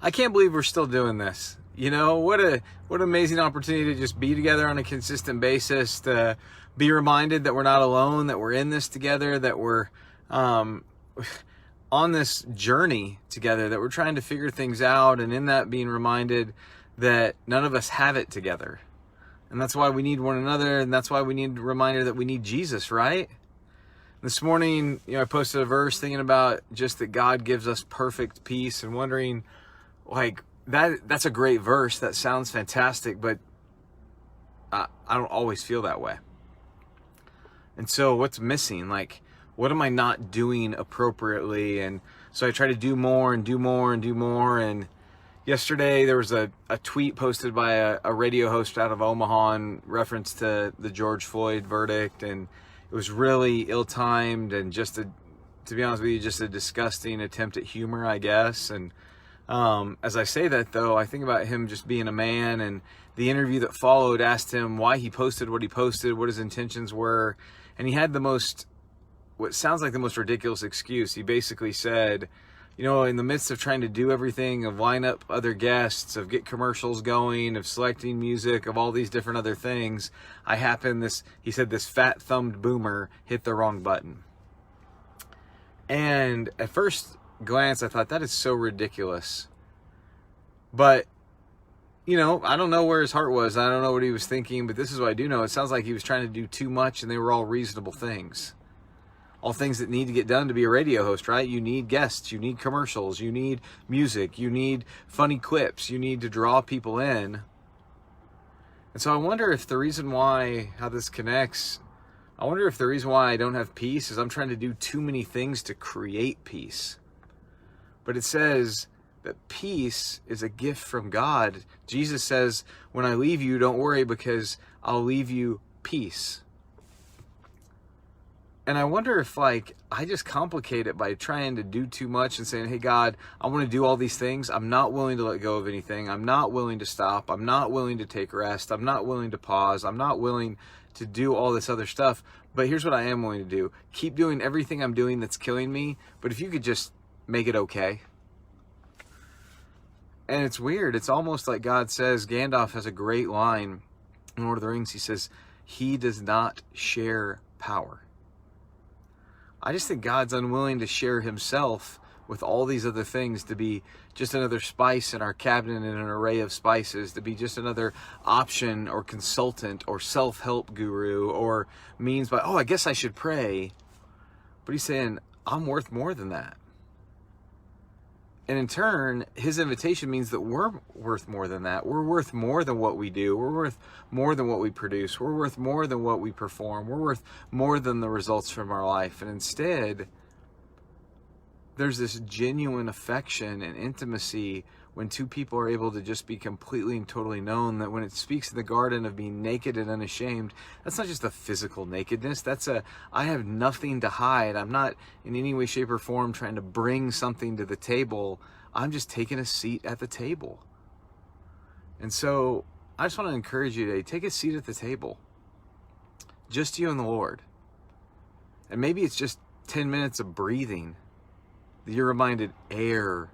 I can't believe we're still doing this. You know, what an amazing opportunity to just be together on a consistent basis, to be reminded that we're not alone, that we're in this together, that we're on this journey together, that we're trying to figure things out, and in that being reminded that none of us have it together. And that's why we need one another, and that's why we need a reminder that we need Jesus, right? This morning, I posted a verse thinking about just that God gives us perfect peace, and wondering, like, that's a great verse. That sounds fantastic, but I don't always feel that way. And so what's missing? Like, what am I not doing appropriately? And so I try to do more and do more and do more. And yesterday there was a tweet posted by a radio host out of Omaha in reference to the George Floyd verdict. And it was really ill-timed, and just to be honest with you, just a disgusting attempt at humor, I guess. And as I say that, though, I think about him just being a man, and the interview that followed asked him why he posted what he posted, what his intentions were. And he had what sounds like the most ridiculous excuse. He basically said, in the midst of trying to do everything, of line up other guests, of get commercials going, of selecting music, of all these different other things, he said, this fat-thumbed boomer hit the wrong button. And at first glance, I thought, that is so ridiculous. But, I don't know where his heart was. I don't know what he was thinking, but this is what I do know. It sounds like he was trying to do too much, and they were all reasonable things. All things that need to get done to be a radio host, right? You need guests, you need commercials, you need music, you need funny clips, you need to draw people in. And so I wonder if the reason why, how this connects, I wonder if the reason why I don't have peace is I'm trying to do too many things to create peace. But it says that peace is a gift from God. Jesus says, when I leave you, don't worry, because I'll leave you peace. And I wonder if, I just complicate it by trying to do too much and saying, hey, God, I want to do all these things. I'm not willing to let go of anything. I'm not willing to stop. I'm not willing to take rest. I'm not willing to pause. I'm not willing to do all this other stuff. But here's what I am willing to do. Keep doing everything I'm doing that's killing me. But if you could just make it okay. And it's weird. It's almost like God says, Gandalf has a great line in Lord of the Rings. He says, he does not share power. I just think God's unwilling to share himself with all these other things, to be just another spice in our cabinet in an array of spices, to be just another option or consultant or self-help guru or means by, I guess I should pray. But he's saying, I'm worth more than that. And in turn, his invitation means that we're worth more than that. We're worth more than what we do. We're worth more than what we produce. We're worth more than what we perform. We're worth more than the results from our life. And instead, there's this genuine affection and intimacy when two people are able to just be completely and totally known. That when it speaks in the garden of being naked and unashamed, that's not just a physical nakedness. I have nothing to hide. I'm not in any way, shape, or form trying to bring something to the table. I'm just taking a seat at the table. And so I just want to encourage you today, take a seat at the table. Just you and the Lord. And maybe it's just 10 minutes of breathing. That you're reminded air.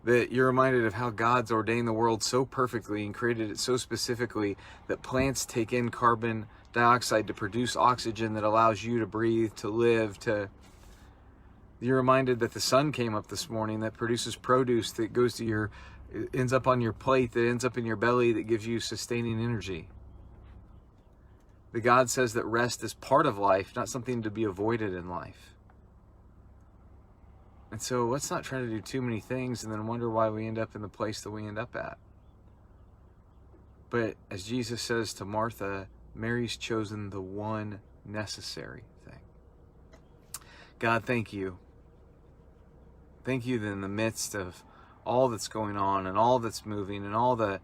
That you're reminded of how God's ordained the world so perfectly and created it so specifically that plants take in carbon dioxide to produce oxygen that allows you to breathe, to live, You're reminded that the sun came up this morning that produces produce that goes to ends up on your plate, that ends up in your belly, that gives you sustaining energy. That God says that rest is part of life, not something to be avoided in life. And so let's not try to do too many things and then wonder why we end up in the place that we end up at. But as Jesus says to Martha, Mary's chosen the one necessary thing. God, thank you. Thank you that in the midst of all that's going on and all that's moving and all the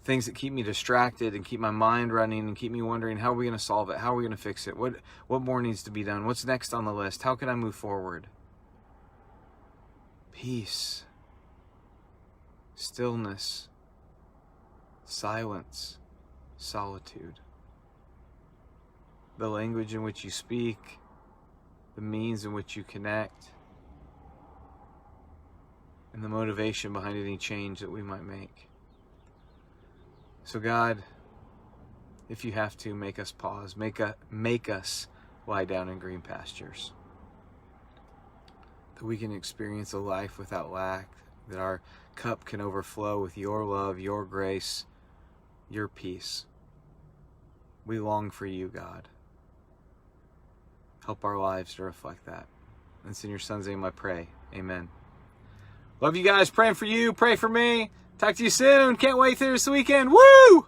things that keep me distracted and keep my mind running and keep me wondering, how are we going to solve it? How are we going to fix it? What more needs to be done? What's next on the list? How can I move forward? Peace, stillness, silence, solitude. The language in which you speak, the means in which you connect. and the motivation behind any change that we might make. So God, if you have to, make us pause. Make us lie down in green pastures. That we can experience a life without lack. That our cup can overflow with your love, your grace, your peace. We long for you, God. Help our lives to reflect that. And it's in your Son's name I pray. Amen. Love you guys. Praying for you. Pray for me. Talk to you soon. Can't wait through this weekend. Woo!